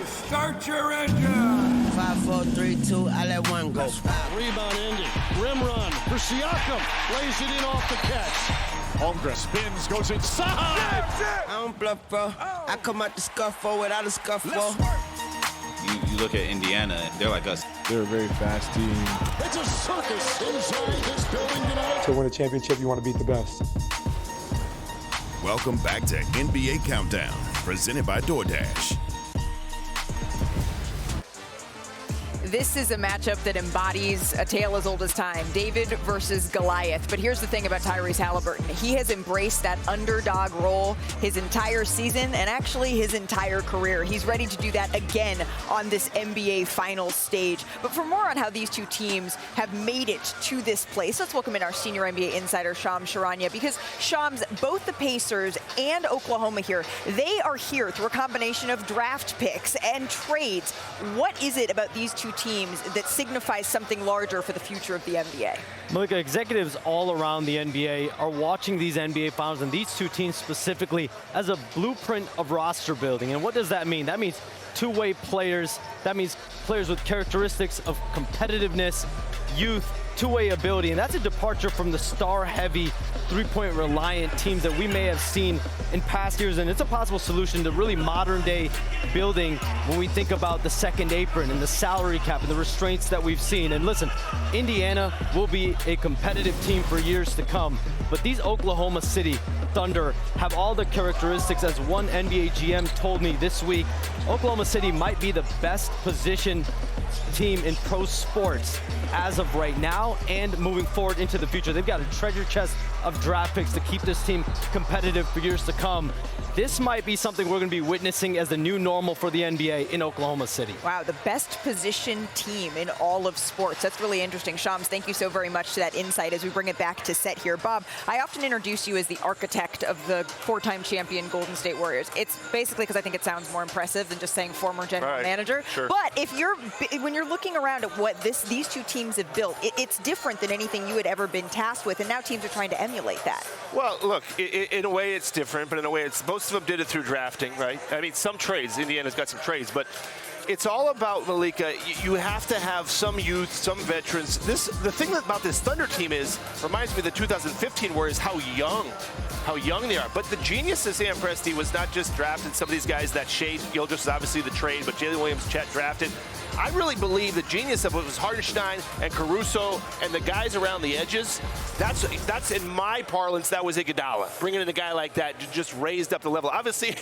start your engine. 5, 4, 3, 2, I let one go. Rebound ending. Rim run for Siakam. Lays it in off the catch. Holmgren spins, goes inside. I don't bluff, bro. I come out the scuffle without a scuffle. You look at Indiana, they're like us. They're a very fast team. It's a circus inside this building tonight. To win a championship, you want to beat the best. Welcome back to NBA Countdown, presented by DoorDash. This is a matchup that embodies a tale as old as time, David versus Goliath. But here's the thing about Tyrese Halliburton. He has embraced that underdog role his entire season and actually his entire career. He's ready to do that again on this NBA Finals stage. But for more on how these two teams have made it to this place, let's welcome in our senior NBA insider, Shams Charania. Because, Shams, both the Pacers and Oklahoma here, they are here through a combination of draft picks and trades. What is it about these two teams that signifies something larger for the future of the NBA? Malika, executives all around the NBA are watching these NBA Finals and these two teams specifically as a blueprint of roster building. And what does that mean? That means two-way players. That means players with characteristics of competitiveness, youth, two-way ability. And that's a departure from the star-heavy, three-point reliant teams that we may have seen in past years. And it's a possible solution to really modern-day building when we think about the second apron and the salary cap and the restraints that we've seen. And listen, Indiana will be a competitive team for years to come. But these Oklahoma City Thunder have all the characteristics, as one NBA GM told me this week. Oklahoma City might be the best positioned team in pro sports as of right now and moving forward into the future. They've got a treasure chest of draft picks to keep this team competitive for years to come. This might be something we're going to be witnessing as the new normal for the NBA in Oklahoma City. Wow, the best positioned team in all of sports. That's really interesting. Shams, thank you so very much to that insight as we bring it back to set here. Bob, I often introduce you as the architect of the four-time champion Golden State Warriors. It's basically because I think it sounds more impressive than just saying former general manager. Sure. But when you're looking around at what these two teams have built, it's different than anything you had ever been tasked with, and now teams are trying to emulate that. Well, look, in a way it's different, but in a way most of them did it through drafting, right? I mean, some trades. Indiana's got some trades, but it's all about, Malika, you have to have some youth, some veterans. The thing about this Thunder team reminds me of the 2015 Warriors, how young they are. But the genius of Sam Presti was not just drafting some of these guys that Shea Gilgeous is obviously the trade, but Jalen Williams, Chet drafted. I really believe the genius of it was Hartenstein and Caruso and the guys around the edges. That's in my parlance, that was Iguodala. Bringing in a guy like that just raised up the level. Obviously,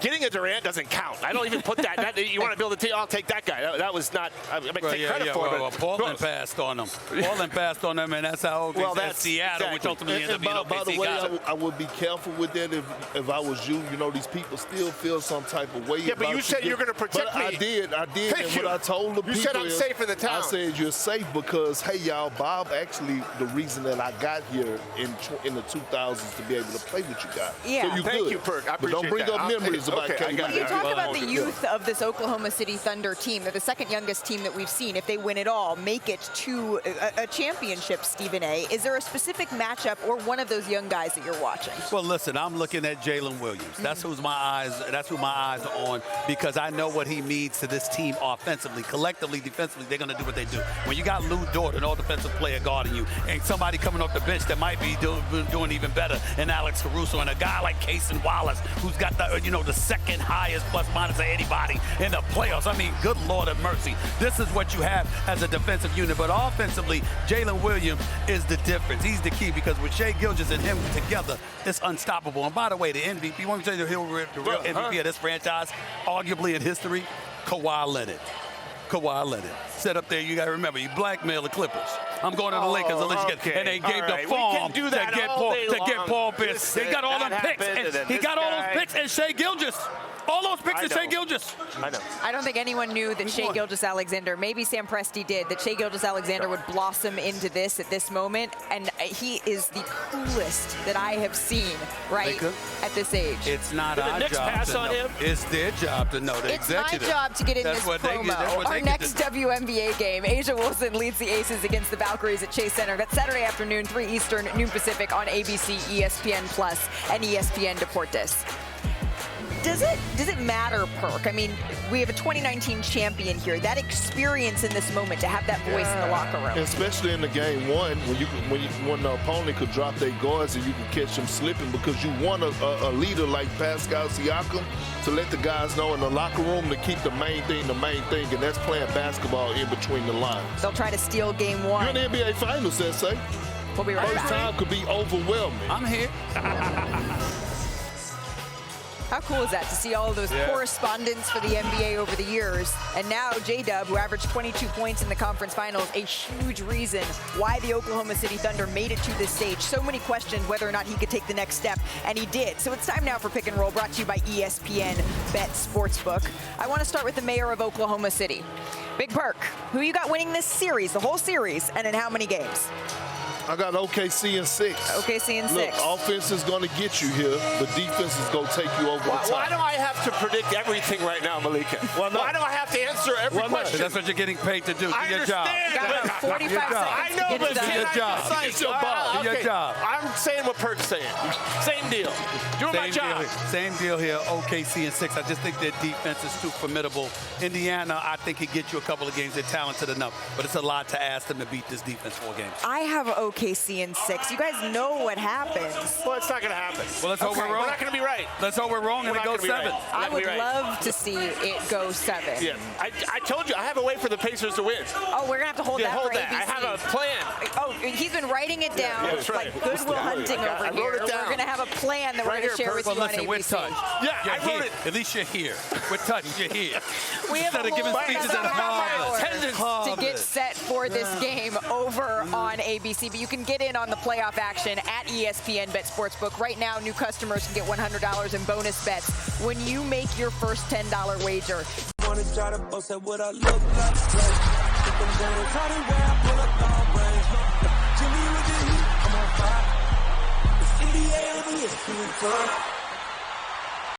getting a Durant doesn't count. I don't even put that. You want to build a team? I'll take that guy. That was not. I mean, take credit for it. Well, Portland passed on them. Portland passed on them, and that's how. Well, that's Seattle, exactly. which ultimately ended up being By the way, I would be careful with that if I was you. You know, these people still feel some type of way. Yeah, but you said you're going to protect me. I did. Thank and you. what I told the people said I'm safe in the town. I said you're safe because, hey, y'all, Bob actually the reason that I got here in the 2000s to be able to play with you guys. Yeah. So you Thank good. you, Perk. I But appreciate don't bring that. up memories about okay, I got You it. talk about the youth of this Oklahoma City Thunder team. They're the second youngest team that we've seen. If they win it all, make it to a championship, Stephen A. Is there a specific matchup or one of those young guys that you're watching? Well, listen, I'm looking at Jalen Williams. That's who my eyes are on, because I know what he means to this team offensively. Collectively, defensively, they're going to do what they do. When you got Lou Dort, an all-defensive player guarding you, and somebody coming off the bench that might be doing even better, and Alex Caruso, and a guy like Cason Wallace, who's got the second highest plus-minus of anybody in the playoffs. I mean, good Lord of mercy. This is what you have as a defensive unit. But offensively, Jalen Williams is the difference. He's the key, because with Shea Gilgeous and him together, it's unstoppable. And by the way, the MVP, want me to tell you the real MVP of this franchise, arguably in history, Kawhi Leonard. Kawhi Leonard. Set up there, you got to remember, you blackmail the Clippers. I'm going to the Lakers, and they gave the farm to get Paul Pierce. They got all them picks, and he got all those picks, and Shea Gilgeous. All those picks of Shea Gilgeous. I know. I don't think anyone knew that Shea Gilgeous-Alexander, maybe Sam Presti did, that Shea Gilgeous-Alexander would blossom into this at this moment. And he is the coolest that I have seen, at this age. It's not our job to know. It's their job to know. The It's my job to get in this promo. Our next WNBA game, Asia Wilson leads the Aces against the Valkyries at Chase Center. That's Saturday afternoon, 3 Eastern, noon Pacific on ABC, ESPN Plus, and ESPN Deportes. Does it matter, Perk? I mean, we have a 2019 champion here. That experience in this moment to have that voice in the locker room. Especially in the game one, when the opponent could drop their guards and you can catch them slipping, because you want a leader like Pascal Siakam to let the guys know in the locker room to keep the main thing, and that's playing basketball in between the lines. They'll try to steal game one. You're in the NBA Finals, SA. We'll be right back. First time could be overwhelming. I'm here. How cool is that to see all of those correspondents for the NBA over the years? And now J-Dub, who averaged 22 points in the conference finals, a huge reason why the Oklahoma City Thunder made it to this stage. So many questions whether or not he could take the next step, and he did. So it's time now for Pick and Roll, brought to you by ESPN Bet Sportsbook. I want to start with the mayor of Oklahoma City. Big Perk, who you got winning this series, the whole series, and in how many games? I got OKC in 6. OKC in 6. Look, offense is going to get you here, but defense is going to take you over the top. Why do I have to predict everything right now, Malika? Why do I have to answer every question? That's what you're getting paid to do. Do your job. You got about 45 seconds. I know, but do your job. It's your ball. Do your job. I'm saying what Perk's saying. Same deal. Doing my job. Same deal here. OKC in 6. I just think their defense is too formidable. Indiana, I think could get you a couple of games. They're talented enough, but it's a lot to ask them to beat this defense 4 games. I have OKC in 6. You guys know what happens. Well, it's not going to happen. Well, let's hope we're wrong. We're not going to be right. Let's hope we're wrong and it goes 7. I would love to see it go 7. Yeah, I told you, I have a way for the Pacers to win. Oh, we're going to have to hold that for ABC. I have a plan. Oh, he's been writing it down. Yeah, that's right. Like Goodwill Hunting over here. We're going to have a plan that we're going to share with you on ABC. We're touch. Yeah, I wrote it. At least you're here. We're touch. You're here. We have a giving speeches at to get set for this game over on ABC. But you can get in on the playoff action at ESPN Bet Sportsbook. Right now, new customers can get $100 in bonus bets when you make your first $10 wager. Wanna try to boast at what I look like. Put them down, try to wear, I pull up all brains. Jimmy with the heat, I'm on fire. It's NBA over here,